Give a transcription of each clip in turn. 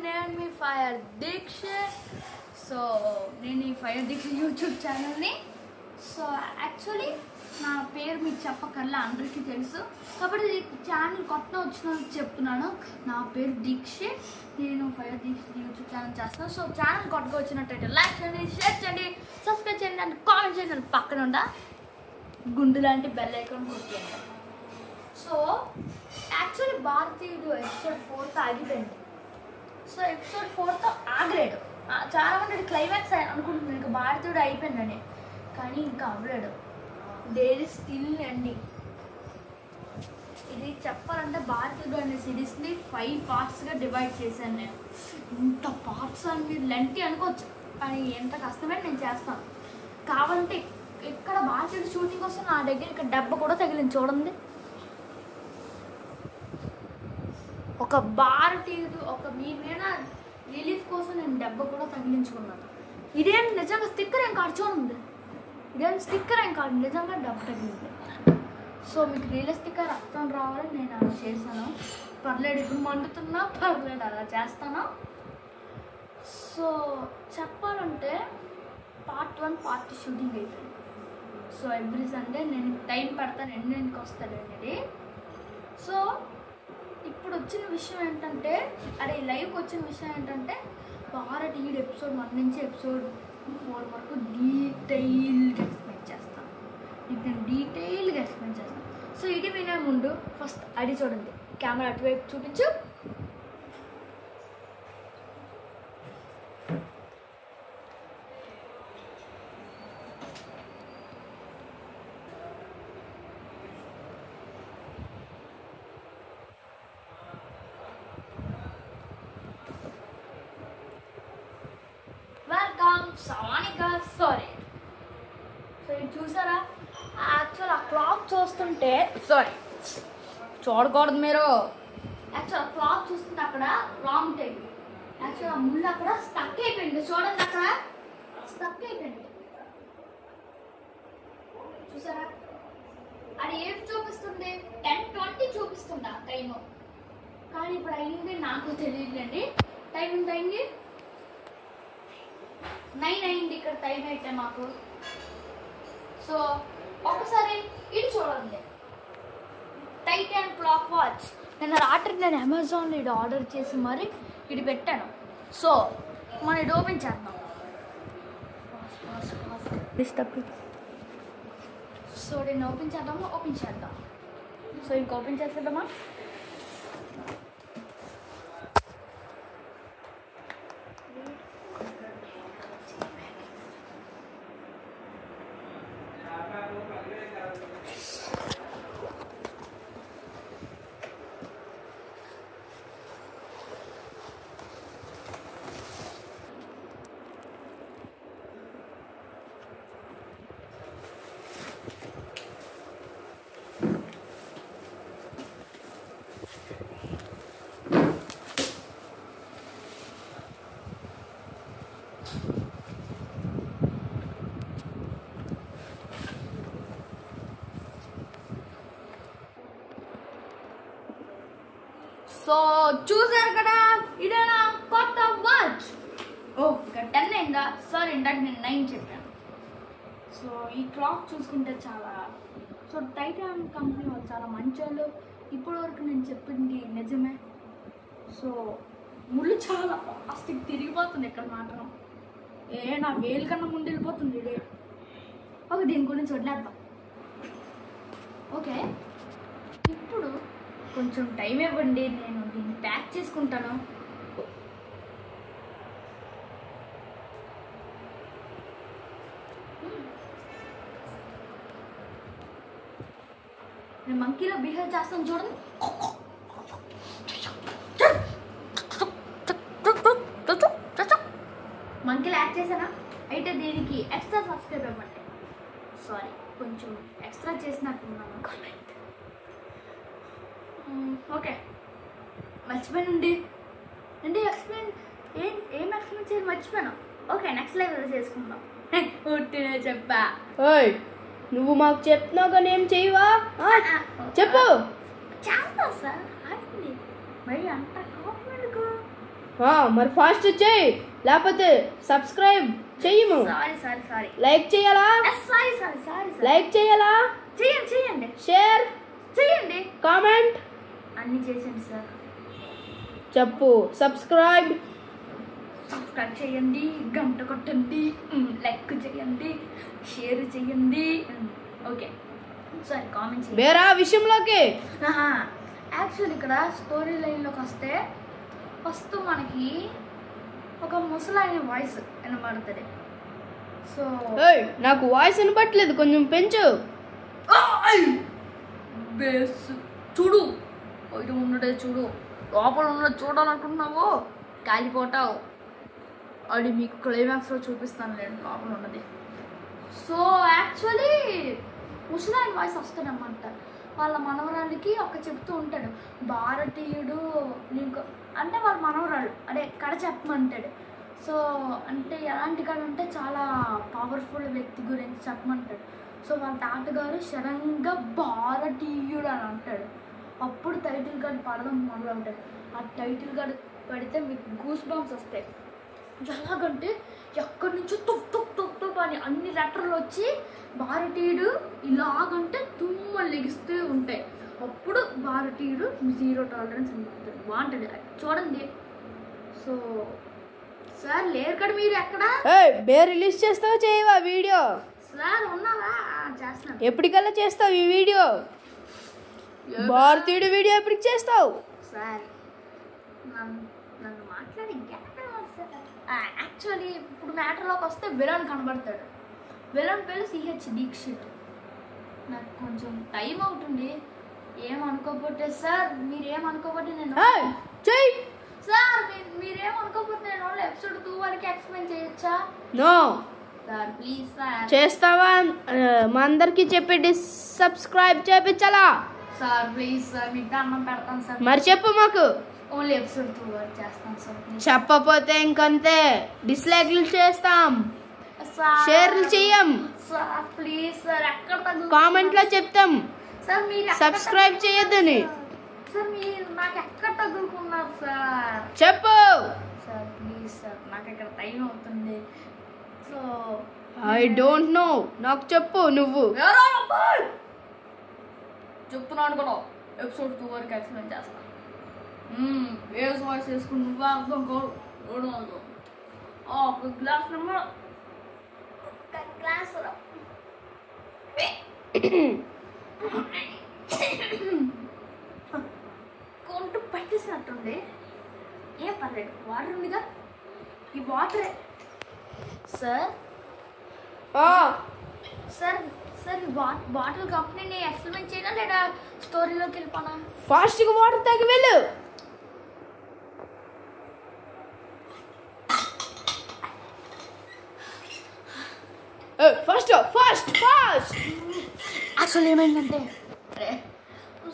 నేను మీ fire Dixit. So నేను ఈ ఫైర్ దీక్షిత్ యూట్యూబ్ ఛానల్ని. సో యాక్చువల్లీ నా పేరు మీకు చెప్పకల్లా అందరికీ తెలుసు, కాబట్టి ఛానల్ కొత్త వచ్చిన చెప్తున్నాను. నా పేరు దీక్షిత్, నేను ఫైర్ దీక్షిత్ యూట్యూబ్ ఛానల్ చేస్తాను. సో ఛానల్ కొత్తగా వచ్చినట్టయితే లైక్ చేయండి, షేర్ చేయండి, సబ్స్క్రైబ్ చేయండి అండ్ కామెంట్ చేయండి. పక్కన ఉండ గుండు లాంటి బెల్ ఐకాన్ కొట్టేయండి. సో యాక్చువల్లీ భారతీయుడు ఎపిసోడ్ 4తో ఆగిపోయింది. సో ఎపిసోడ్ 4తో ఆగలేడు. చాలామంది క్లైమాక్స్ అనుకుంటున్నారు ఇంకా భారతీయుడు అయిపోయిందని, కానీ ఇంకా అవ్వలేడు. There is still ending. ఇది చెప్పాలంటే భారతీయుడు అనే సిరీస్ని 5 పార్ట్స్గా డివైడ్ చేశాను నేను. ఇంత పార్ట్స్ అని మీరు లెంటి అనుకోవచ్చు, కానీ ఎంత కష్టమే నేను చేస్తాను. కావాలంటే ఇక్కడ భారతీయుడు షూటింగ్ వస్తే నా దగ్గర ఇక్కడ దెబ్బ కూడా తగిలింది చూడండి. ఒక భారతీయుడు మీ మీద రిలీఫ్ కోసం నేను దెబ్బ కూడా తగిలించుకున్నాను. ఇదేం నిజంగా స్టిక్కర్ ఏం కాదు చూడండి, ఇదేం స్టిక్కర్ ఏం కాదు, నిజంగా దెబ్బ తగిలింది. సో మీకు రియలిస్టిక్గా రక్తం రావాలని నేను అలా చేశాను. పర్లేదు, ఇప్పుడు మండుతున్నా పర్లేదు, అలా చేస్తాను. సో చెప్పాలంటే పార్ట్ 1 పార్ట్ 2 షూటింగ్ అయిపోయింది. సో ఎవ్రీ సండే నేను టైం పెడతాను ఎన్నింటికి వస్తానండి. సో ఇప్పుడు వచ్చిన విషయం ఏంటంటే, లైవ్కి వచ్చిన విషయం ఏంటంటే, భారతీయుడు ఎపిసోడ్ 1 నుంచి ఎపిసోడ్ 4 వరకు డీటెయిల్గా ఎక్స్ప్లెయిన్ చేస్తాను. నేను డీటెయిల్గా ఎక్స్ప్లెయిన్ చేస్తాను. సో ఇది వినే ముందు ఫస్ట్ అది చూడండి, కెమెరా అటువైపు చూపించు. సానికా సారీ. సో ఇది చూసారా, యాక్చువల్ ఆ క్లాక్ చూస్తుంటే, సారీ చూడకూడదు మీరు. యాక్చువల్ ఆ క్లాక్ చూస్తుంటే అక్కడ రాంగ్ టైం. యాక్చువల్ ఆ ముళ్ళు అక్కడ స్టక్ అయిపోయింది చూడండి, అక్కడ స్టక్ అయిపోయింది చూసారా. అది ఏం చూపిస్తుంది, 10:20 చూపిస్తుంది ఆ టైము, కానీ ఇప్పుడు అయింది నాకు తెలియదులేండి. టైం ఎంత అయింది, 9 అయింది ఇక్కడ టైం అయితే మాకు. సో ఒకసారి ఇది చూడండి, టైటాన్ క్లాక్ వాచ్. నేను రాత్రి అమెజాన్లో ఇది ఆర్డర్ చేసి మరి ఇది పెట్టాను. సో మనం ఇది ఓపెన్ చేద్దాం. సో దీన్ని ఓపెన్ చేద్దాం. సో ఇంక ఓపెన్ చేసేద్దామా. సో చూసారు కదా, ఇదేనా కొత్త వాచ్. ఇంకా 10 అయిందా, సారీ ఇందాక నేను 9 చెప్పాను. సో ఈ క్లాక్ చూసుకుంటే సో టైటాన్ కంపెనీ వాళ్ళు చాలా మంచి వాళ్ళు. ఇప్పటి వరకు నేను చెప్పింది నిజమే. సో ముళ్ళు చాలా ఫాస్ట్గా తిరిగిపోతుంది ఇక్కడ మాత్రం. నా వేలు కన్నా ముందు వెళ్ళిపోతుంది ఇదే. ఓకే, దీని గురించి వదిలేద్దాం. ఓకే, ఇప్పుడు కొంచెం టైం ఇవ్వండి, నేను దీన్ని ప్యాక్ చేసుకుంటాను. నేను మంకీలో బిహేవ్ చేస్తాను చూడండి. మంకీలో యాక్ట్ చేశానా అయితే దీనికి ఎక్స్ట్రా సబ్స్క్రైబ్ ఇవ్వండి. సారీ, కొంచెం ఎక్స్ట్రా చేసినట్టున్నాను. ఓకే, మర్చిపోయానండి. ఎక్స్ప్లెయిన్ ఏం ఎక్స్ప్లెయిన్ చేయాలి మర్చిపోయాను. ఓకే, నెక్స్ట్ లైవ్ చేసుకుందాం. చెప్పా, నువ్వు మాకు చెప్తున్నావు కానీ ఏం చేయవా? చెప్పు. చేస్తా సార్, మరి అంత కోపం ఎందుకు? మరి ఫాస్ట్ చేయి, లేకపోతే సబ్స్క్రైబ్ చెయ్యము. సారీ లైక్ చేయాలా? సారీ లైక్ చేయాలా? చేయండి షేర్ చేయండి, కామెంట్ అన్ని చేయండి సార్. చెప్పు. సబ్స్క్రైబ్ చేయండి, గంట కొట్టండి, లైక్ చేయండి, షేర్ చేయండి. ఓకే సరే, కామెంట్ చేయండి. వేరే విషయంలోకి యాక్చువల్లీ ఇక్కడ స్టోరీ లైన్లోకి వస్తే ఫస్ట్ మనకి ఒక ముసలాయన వాయిస్ వినబడుతుంది. సో నాకు వాయిస్ వినపట్లేదు, కొంచెం పెంచు. బేస్ చూడు, బయట ఉన్నదే చూడు, లోపల ఉన్నది చూడాలనుకుంటున్నావు కాలిపోతావు. అది మీకు క్లైమాక్స్లో చూపిస్తాను నేను లోపల ఉన్నది. సో యాక్చువల్లీ ముసలాయన వాయిస్ వస్తాడనమాట. వాళ్ళ మనవరాలికి ఒక చెప్తూ ఉంటాడు, భారతీయుడు నీకు అంటే వాళ్ళ మనవరాలు అదే కథ చెప్పమంటాడు. సో అంటే ఎలాంటి కథ అంటే చాలా పవర్ఫుల్ వ్యక్తి గురించి చెప్పమంటాడు. సో వాళ్ళ తాతగారు సడన్గా భారతీయుడు అని అంటాడు. అప్పుడు టైటిల్ కార్డు పడడం మొదలవుతాడు. ఆ టైటిల్ కార్డు పడితే మీకు గూస్ బంప్స్ వస్తాయి. ఎలాగంటే ఎక్కడి నుంచో తుప్ అని అన్ని లెటర్లు వచ్చి భారతీయుడు ఇలాగంటే తుమ్మ లెగిస్తూ ఉంటాయి. అప్పుడు భారతీయుడు 0 టాలరెన్స్ అని చెప్తాడు. బాగుంటుంది చూడండి. సో సార్ లేరు కదా మీరు ఎక్కడ? రిలీజ్ చేస్తావు చేయవా వీడియో? సార్ ఉన్నారా? చేస్తున్నాను. ఎప్పటికల్లా చేస్తావు ఈ వీడియో? భారతీయుడు వీడియో ఎప్పటికి చేస్తావు? సార్ నన్ను మాట్లాడి యాక్చువల్లీ ఇప్పుడు మ్యాటర్లోకి వస్తే విలన్ కనబడతాడు. విలన్ పేరు సిహెచ్ దీక్షిత్. నాకు కొంచెం టైం అవుతుంది, ఏమనుకోకపోతే సార్. మీరేమనుకోకపోతే నేను సార్ మీరేమనుకోకపోతే నేను ఓన్లీ ఎపిసోడ్ 2 వరకు ఎక్స్ప్లెయిన్ చేయొచ్చా? No sir please sir. చేస్తావా? మా అందరికి చెప్పి సబ్స్క్రైబ్ చేయించాలా? సార్ ప్లీజ్ సార్, మీకు దండం పెడతాను సార్. మరి చెప్పు మాకు. ఓన్లీ ఎపిసోడ్ 2 వరకు చేస్తాను సార్. చెప్పపోతే ఇంకంతే, డిస్లైక్లు చేస్తాం, షేర్లు చెయ్యం సార్. ప్లీజ్ సార్, ఎక్కడ కామెంట్లో చెప్తాం సార్. మీరు సబ్స్క్రైబ్ చేయొద్దని. సార్ మీరు నాకు ఎక్కడ తగులుకున్నారు సార్? చెప్పు సార్ ప్లీజ్ సార్, నాకు ఇక్కడ టైం అవుతుంది. సో ఐ డోంట్ నో, నాకు చెప్పు నువ్వు. చెప్తున్నాను కూడా, ఎపిసోడ్ 2 వరకు ఎక్స్ప్లెయిన్ చేస్తాను. వేస్ వాయిస్ వేసుకుని నువ్వు అర్థం కాదు. ఒక గ్లాస్ కొంటూ పట్టేసినట్టుంది. ఏం పర్లేదు, వాటర్ ఉందిగా, ఈ వాటరే. సార్ సార్ సార్ బాటిల్ కంపెనీని ఎక్స్ప్లెయిన్ చేయనా లేదా స్టోరీలోకి వెళ్ళిపోనా? ఫాస్ట్గా వాటర్ తాగి వెళ్ళు. Fast fast fast. అసలు ఏమైందంటే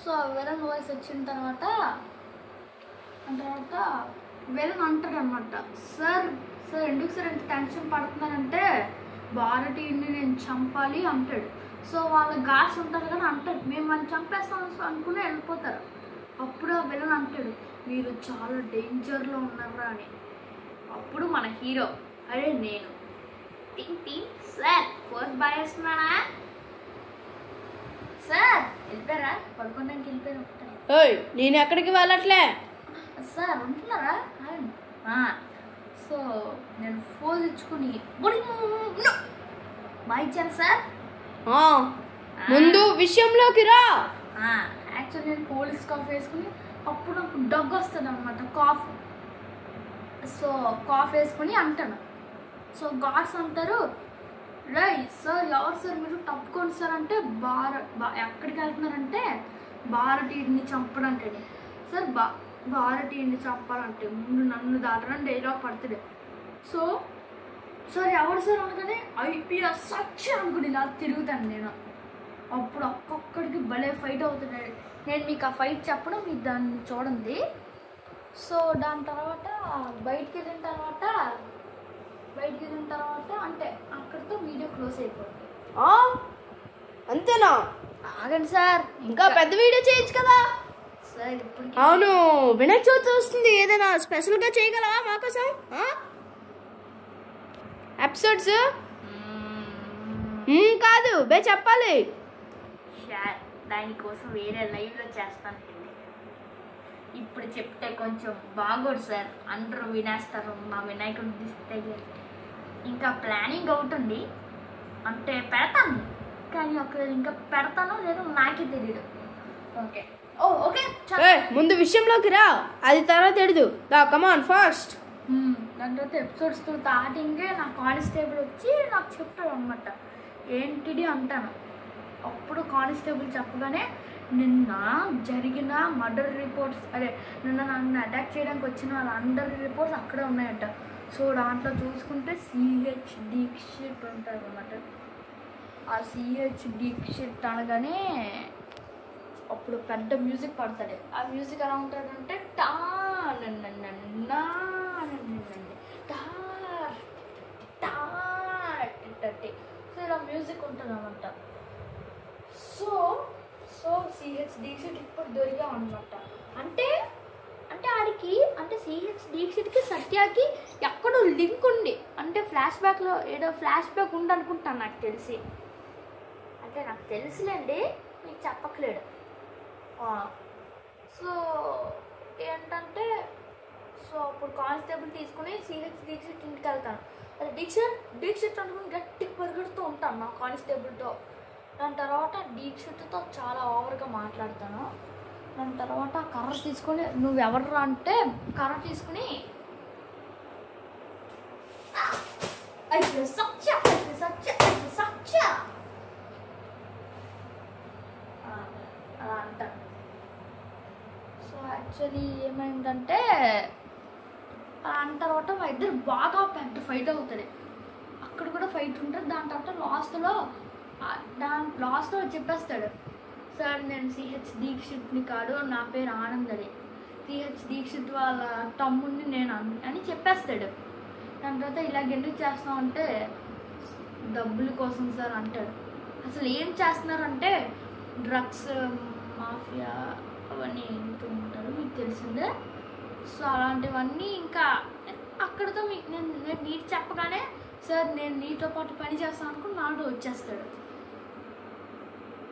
సో విలన్ వాయిస్ వచ్చిన తర్వాత విలన్ అంటాడు అనమాట, సార్ ఎందుకు సార్ ఎంత టెన్షన్ పడుతున్నారంటే భారతీయుడిని నేను చంపాలి అంటాడు. సో వాళ్ళ గాస్ ఉంటారు కానీ అంటారు, మేము మనం చంపేస్తాం అనుకుని వెళ్ళిపోతారు. అప్పుడు ఆ విలన్ అంటాడు, మీరు చాలా డేంజర్లో ఉన్నారా అని. అప్పుడు మన హీరో, అరే నేను సార్ ఫస్ట్ బాయేస్తున్నానా సార్? వెళ్ళిపోయారా? పడుకోవడానికి వెళ్ళిపోయారు. నేను ఎక్కడికి వెళ్ళట్లే సార్, ఉంటున్నారా? సో నేను ఫోన్ ఇచ్చుకుని బాయ్ ఇచ్చాను సార్. ముందు విషయంలోకి రా. యాక్చువల్లీ నేను పోలీస్ కాఫ్ వేసుకుని అప్పుడు నాకు దగ్గు వస్తుంది అనమాట, కాఫ్. సో కాఫ్ వేసుకుని అంటాను. సో గాడ్స్ అంటారు, రై సార్ ఎవరు సార్ మీరు తప్పుకోండి సార్ అంటే ఎక్కడికి వెళ్తున్నారంటే భారతీయుడిని చంపడానికి. సార్ భారతీయుడిని చంపాలంటే ముందు నన్ను దాటడం డైలాగ్ పడుతుంది. సో సార్ ఎవరు సార్ అనగానే ఐపీఎస్ సచ్చి అనుకుని ఇలా తిరుగుతాను నేను. అప్పుడు ఒక్కొక్కడికి భలే ఫైట్ అవుతున్నాడు. నేను మీకు ఆ ఫైట్ చెప్పడం మీకు దాన్ని చూడండి. సో దాని తర్వాత బయటికి వెళ్ళిన తర్వాత అంటే అక్కడితో వీడియో క్లోజ్ అయిపోతుంది. అంతేనా? ఆగండి సార్, ఇంకా పెద్ద వీడియో చేయొచ్చు కదా సార్ ఇప్పుడు అవును, వినాయక చవితి వస్తుంది, ఏదైనా స్పెషల్గా చేయగలవా మా కోసం? ఎపిసోడ్స్ కాదు బే చెప్పాలి. దానికోసం వేరే లైవ్లో చేస్తాను. ఇప్పుడు చెప్తే కొంచెం బాగోడు సార్, అందరూ వినేస్తారు మా వినాయకుడు తీస్తే. ఇంకా ప్లానింగ్ అవుతుంది అంటే పెడతాను, కానీ ఇంకా పెడతానో లేదో నాకే తెలియదు. ఓకే ఓకే ముందు విషయంలోకి రా, అది తర్వాత తెలీదు. Come on fast. దాని తర్వాత ఎపిసోడ్స్ స్టార్టింగే నా కానిస్టేబుల్ వచ్చి నాకు చెప్తాడు అనమాట, ఏంటిది అంటాను. అప్పుడు కానిస్టేబుల్ చెప్పగానే నిన్న జరిగిన మర్డర్ రిపోర్ట్స్, అదే నిన్న నన్ను అటాక్ చేయడానికి వచ్చిన వాళ్ళందరి రిపోర్ట్స్ అక్కడే ఉన్నాయంట. సో దాంట్లో చూసుకుంటే సిహెచ్ దీక్షిత్ ఉంటారు అనమాట. ఆ సిహెచ్ దీక్షిత్ అనగానే అప్పుడు పెద్ద మ్యూజిక్ పడతాడు. ఆ మ్యూజిక్ ఎలా ఉంటుందంటే సో ఇలా మ్యూజిక్ ఉంటుంది అనమాట. సో సిహెచ్ దీక్షిత్ ఇప్పుడు దొరికాం అనమాట. అంటే ఆడికి అంటే సిహెచ్ దీక్షిత్కి సత్యాకి ఎక్కడో లింక్ ఉంది, అంటే ఫ్లాష్ బ్యాక్లో ఏదో ఫ్లాష్ బ్యాక్ ఉంది అనుకుంటాను నాకు తెలిసి. అంటే నాకు తెలుసులేండి, మీకు చెప్పట్లేడు. సో ఏంటంటే అప్పుడు కానిస్టేబుల్ తీసుకుని సిహెచ్ దీక్షిత్ ఇంటికి వెళ్తాను. అదే దీక్షిత్ అనుకుని గట్టిగా పరిగెడుతూ ఉంటాను నా కానిస్టేబుల్తో. దాని తర్వాత దీక్షిత్తో చాలా ఓవర్గా మాట్లాడతాను. దాని తర్వాత కర్ర తీసుకొని నువ్వెవర్రా అంటే కర్ర తీసుకుని అలా అంటాను. సో యాక్చువల్లీ ఏమైందంటే అలా అన్న తర్వాత మా ఇద్దరు బాగా పెద్ద ఫైట్ అవుతుంది. అక్కడ కూడా ఫైట్ ఉంటుంది. దాని తర్వాత లాస్ట్లో చెప్పేస్తాడు, సార్ నేను సిహెచ్ దీక్షిత్ని కాదు, నా పేరు ఆనంద్ అని, సిహెచ్ దీక్షిత్ వాళ్ళ తమ్ముడిని నేను అని చెప్పేస్తాడు. దాని తర్వాత ఇలాగ ఎందుకు చేస్తున్నావు అంటే డబ్బుల కోసం సార్ అంటాడు. అసలు ఏం చేస్తున్నారంటే డ్రగ్స్ మాఫియా అవన్నీ ఎంటూ ఉంటారు, మీకు తెలిసిందే. సో అలాంటివన్నీ ఇంకా అక్కడితో నేను నీకు చెప్పగానే సార్ నేను నీతో పాటు పని చేస్తాను అనుకుని నాడు వచ్చేస్తాడు.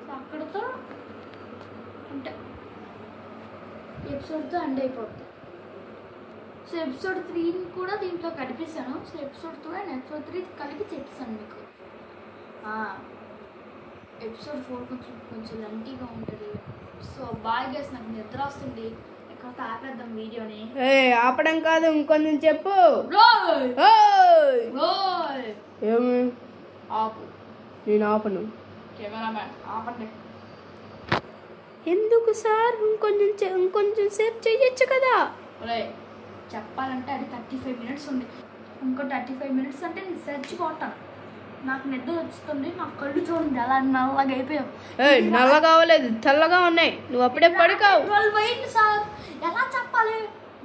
సో అక్కడితో అంటే ఎపిసోడ్తో ఎండ్ అయిపోతుంది. సో ఎపిసోడ్ 3 కూడా దీంట్లో కనిపిస్తాను. సో ఎపిసోడ్ 2 అండ్ ఎపిసోడ్ 3 కలిపి చెప్పిస్తాను మీకు. ఎపిసోడ్ 4 కొంచెం లంటీగా ఉంటుంది. సో బాగా చేసి నాకు నిద్ర వస్తుంది, ఎక్కడ ఆపేద్దాం వీడియోని. ఆపడం కాదు, ఇంకొంచెం చెప్పు. ఏమి ఆపు, నేను ఆపను. కెమెరామ్యాన్ ఆపండి. ఎందుకు సార్, ఇంకొంచెం సేపు చెయ్యొచ్చు కదా. చెప్పాలంటే అది 35 మినిట్స్ ఉంది. ఇంకో 35 మినిట్స్ అంటే నేను చచ్చిపోతాను. నాకు నిద్ర వస్తుంది, నాకు కళ్ళు చూడండి ఎలా నల్లగా అయిపోయావు. నల్లగా అవ్వలేదు, తెల్లగా ఉన్నాయి, నువ్వు అప్పుడే పడుకోవు. 12 అయింది సార్, ఎలా చెప్పాలి,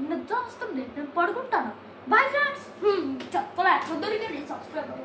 నిద్ర వస్తుంది, నేను పడుకుంటాను. Bye friends. చెప్పలే, దొరికింది సబ్స్క్రైబర్.